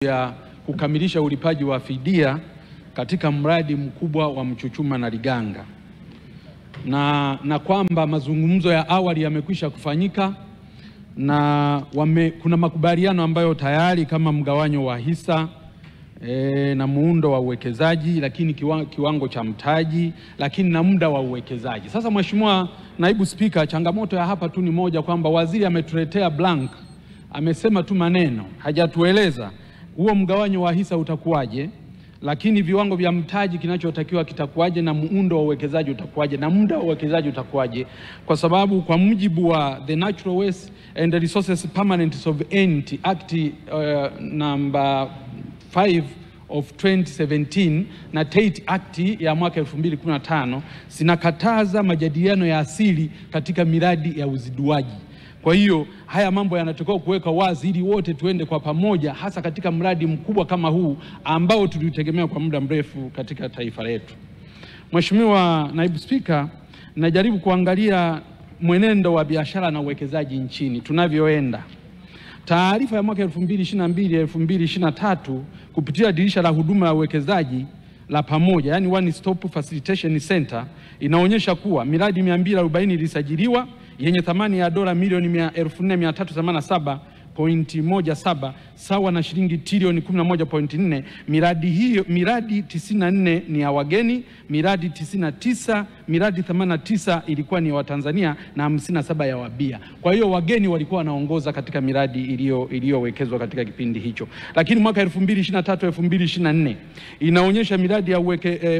ya kukamilisha ulipaji wa fidia katika mradi mkubwa wa Mchuchuma na Liganga, na kwamba mazungumzo ya awali yamekwisha kufanyika na kuna makubaliano ambayo tayari kama mgawanyo wa hisa na muundo wa uwekezaji, lakini kiwango cha mtaji, lakini na muda wa uwekezaji. Sasa Mheshimiwa Naibu Spika, changamoto ya hapa tu ni moja, kwamba waziri ametuletea blank, amesema tu maneno, hajatueleza huo mgawanyo wa hisa utakuwaje, lakini viwango vya mtaji kinachotakiwa kitakuwaje, na muundo wa uwekezaji utakuwaje, na muda wa uwekezaji utakuwaje. Kwa sababu kwa mujibu wa The Natural Waste and Resources Permanent Sovereignty Act number 5 of 2017 na Tate Act ya mwaka 2015 zinakataza majadiliano ya asili katika miradi ya uziduaji. Kwa hiyo haya mambo yanatakiwa kuweka wazi ili wote tuende kwa pamoja, hasa katika mradi mkubwa kama huu ambao tulitegemea kwa muda mrefu katika taifa letu. Mheshimiwa Naibu Spika, najaribu kuangalia mwenendo wa biashara na uwekezaji nchini tunavyoenda. Taarifa ya mwaka 2022-2023 kupitia dirisha la huduma ya uwekezaji la pamoja, yani One Stop Facilitation Center, inaonyesha kuwa miradi 240 ilisajiliwa yenye thamani ya dola milioni 14,387.17 sawa na shilingi trilioni 11.4. Miradi 94 ni ya wageni, miradi 89 ilikuwa ni ya Watanzania na 57 ya wabia. Kwa hiyo wageni walikuwa wanaongoza katika miradi iliyowekezwa katika kipindi hicho. Lakini mwaka 2023-2024 inaonyesha miradi ya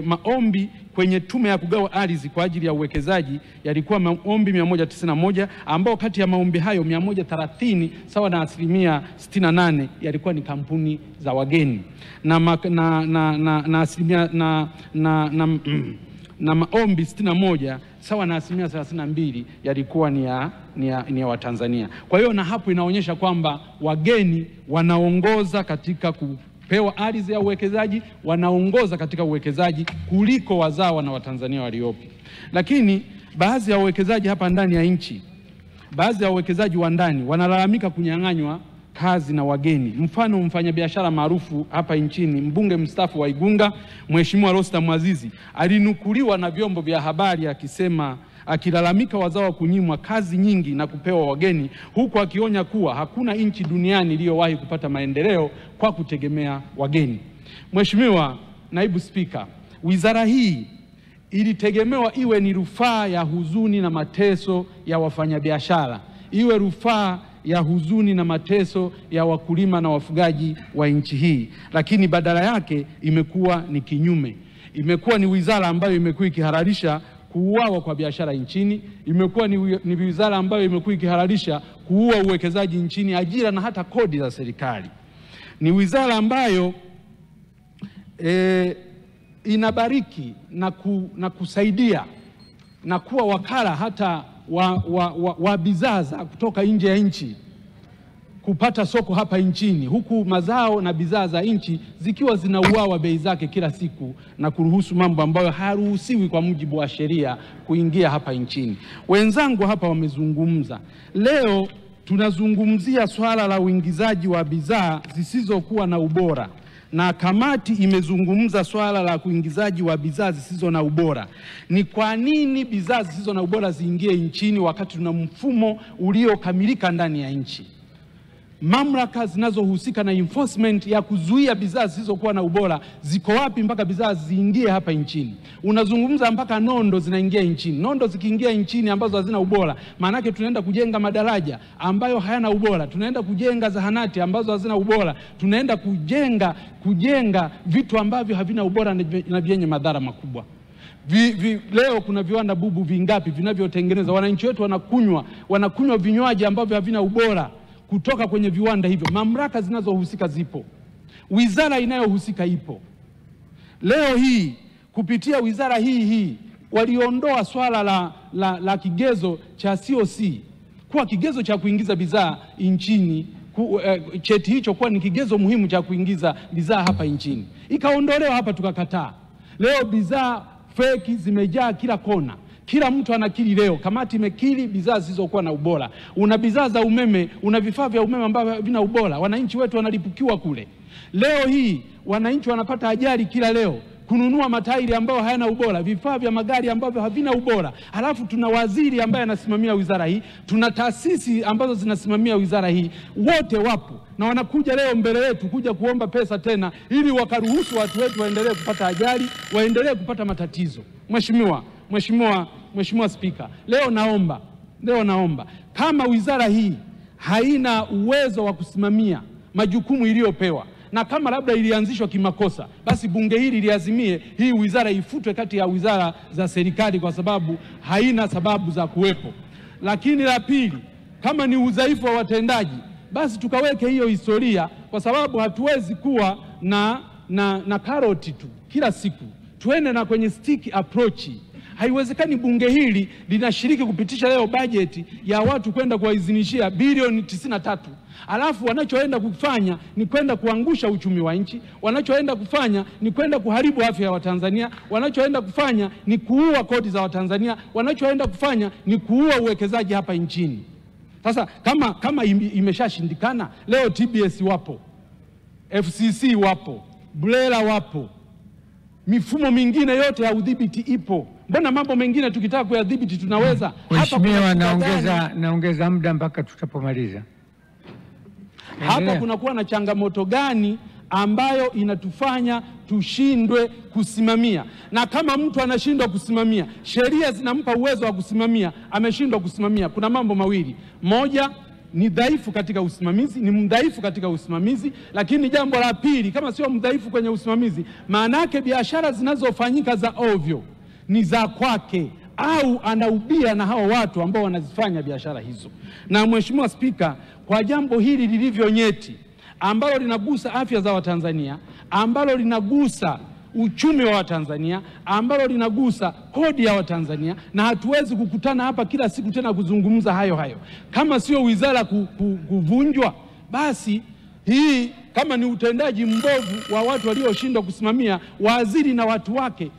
maombi kwenye tume ya kugawa ardhi kwa ajili ya uwekezaji yalikuwa maombi 191, ambao kati ya maombi hayo 130 sawa na asilimia 68 yalikuwa ni kampuni za wageni, na maombi 61 sawa na asilimia 32 yalikuwa ni ya Watanzania. Kwa hiyo na hapo inaonyesha kwamba wageni wanaongoza katika kupewa ardhi ya uwekezaji, wanaongoza katika uwekezaji kuliko wazawa na Watanzania waliopo. Lakini baadhi ya wawekezaji hapa ndani ya nchi, baadhi ya wawekezaji wa ndani wanalalamika kunyang'anywa kazi na wageni. Mfano, mfanyabiashara maarufu hapa nchini, mbunge mstaafu wa Igunga, Mheshimiwa Rostam Azizi, alinukuliwa na vyombo vya habari akisema, akilalamika wazawa kunyimwa kazi nyingi na kupewa wageni, huku akionya kuwa hakuna nchi duniani iliyowahi kupata maendeleo kwa kutegemea wageni. Mheshimiwa Naibu Spika, wizara hii ilitegemewa iwe ni rufaa ya huzuni na mateso ya wafanyabiashara, iwe rufaa ya huzuni na mateso ya wakulima na wafugaji wa nchi hii, lakini badala yake imekuwa ni kinyume. Imekuwa ni wizara ambayo imekuwa ikihalalisha kuuawa kwa biashara nchini, imekuwa ni wizara ambayo imekuwa ikihalalisha kuua uwekezaji nchini, ajira na hata kodi za serikali. Ni wizara ambayo inabariki na kusaidia na kuwa wakala hata wa bidhaa za kutoka nje ya nchi kupata soko hapa nchini, huku mazao na bidhaa za nchi zikiwa zinauawa bei zake kila siku na kuruhusu mambo ambayo hayaruhusiwi kwa mujibu wa sheria kuingia hapa nchini. Wenzangu hapa wamezungumza. Leo tunazungumzia swala la uingizaji wa bidhaa zisizokuwa na ubora, na kamati imezungumza swala la kuingizaji wa bidhaa zisizo na ubora. Ni kwa nini bidhaa zisizo na ubora ziingie nchini wakati tuna mfumo uliokamilika ndani ya nchi? Mamlaka zinazohusika na enforcement ya kuzuia bidhaa zisizokuwa na ubora ziko wapi mpaka bidhaa ziingie hapa nchini? Unazungumza mpaka nondo zinaingia nchini. Nondo zikiingia nchini ambazo hazina ubora, maana yake tunaenda kujenga madaraja ambayo hayana ubora, tunaenda kujenga zahanati ambazo hazina ubora, tunaenda kujenga vitu ambavyo havina ubora na vyenye madhara makubwa. Leo kuna viwanda bubu vingapi vinavyotengeneza, wananchi wetu wanakunywa vinywaji ambavyo havina ubora kutoka kwenye viwanda hivyo. Mamlaka zinazohusika zipo, wizara inayohusika ipo. Leo hii kupitia wizara hii waliondoa swala la kigezo cha COC kuwa kigezo cha kuingiza bidhaa nchini, cheti hicho kuwa ni kigezo muhimu cha kuingiza bidhaa hapa nchini. Ikaondolewa hapa, tukakataa. Leo bidhaa feki zimejaa kila kona. Kila mtu anakiri leo, kamati imekiri bidhaa zisizokuwa na ubora. Una bidhaa za umeme, una vifaa vya umeme ambavyo havina ubora, wananchi wetu wanalipukiwa kule. Leo hii wananchi wanapata ajali kila leo, kununua matairi ambayo hayana ubora, vifaa vya magari ambavyo havina ubora. Halafu tuna waziri ambaye anasimamia wizara hii, tuna taasisi ambazo zinasimamia wizara hii, wote wapo na wanakuja leo mbele yetu kuja kuomba pesa tena ili wakaruhusu watu wetu waendelee kupata ajali, waendelee kupata matatizo. Mheshimiwa Spika, leo naomba kama wizara hii haina uwezo wa kusimamia majukumu iliyopewa, na kama labda ilianzishwa kimakosa, basi bunge hili liazimie hii wizara ifutwe kati ya wizara za serikali kwa sababu haina sababu za kuwepo. Lakini la pili, kama ni udhaifu wa watendaji, basi tukaweke hiyo historia, kwa sababu hatuwezi kuwa na karoti tu kila siku, tuende na kwenye stick approach. Haiwezekani bunge hili linashiriki kupitisha leo bajeti ya watu kwenda kuwaidhinishia bilioni 93. Alafu wanachoenda kufanya ni kwenda kuangusha uchumi wa nchi, wanachoenda kufanya ni kwenda kuharibu afya ya Watanzania, wanachoenda kufanya ni kuua kodi za Watanzania, wanachoenda kufanya ni kuua uwekezaji hapa nchini. Sasa kama imeshashindikana, leo TBS wapo, FCC wapo, BRELA wapo, mifumo mingine yote ya udhibiti ipo. Mbona mambo mengine tukitaka kuyadhibiti tunaweza? Mheshimiwa, naongeza muda mpaka tutapomaliza. Hapa kunakuwa na changamoto gani ambayo inatufanya tushindwe kusimamia? Na kama mtu anashindwa kusimamia, sheria zinampa uwezo wa kusimamia, ameshindwa kusimamia, kuna mambo mawili: moja, ni dhaifu katika usimamizi, ni mdhaifu katika usimamizi. Lakini jambo la pili, kama sio mdhaifu kwenye usimamizi, maana yake biashara zinazofanyika za ovyo ni za kwake, au anaubia na hao watu ambao wanazifanya biashara hizo. Na Mheshimiwa Spika, kwa jambo hili lilivyo nyeti, ambalo linagusa afya za Watanzania, ambalo linagusa uchumi wa Watanzania, ambalo linagusa kodi ya Watanzania, na hatuwezi kukutana hapa kila siku tena kuzungumza hayo. Kama sio wizara kuvunjwa, basi hii kama ni utendaji mbovu wa watu walioshindwa kusimamia, waziri na watu wake,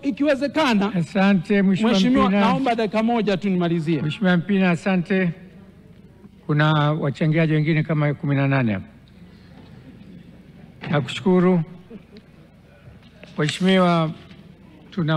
ikiwezekana. Asante Mheshimiwa, naomba dakika moja tu nimalizie. Mheshimiwa Mpina, asante. Kuna wachangiaji wengine kama 18 hapa. Nakushukuru Mheshimiwa, tuna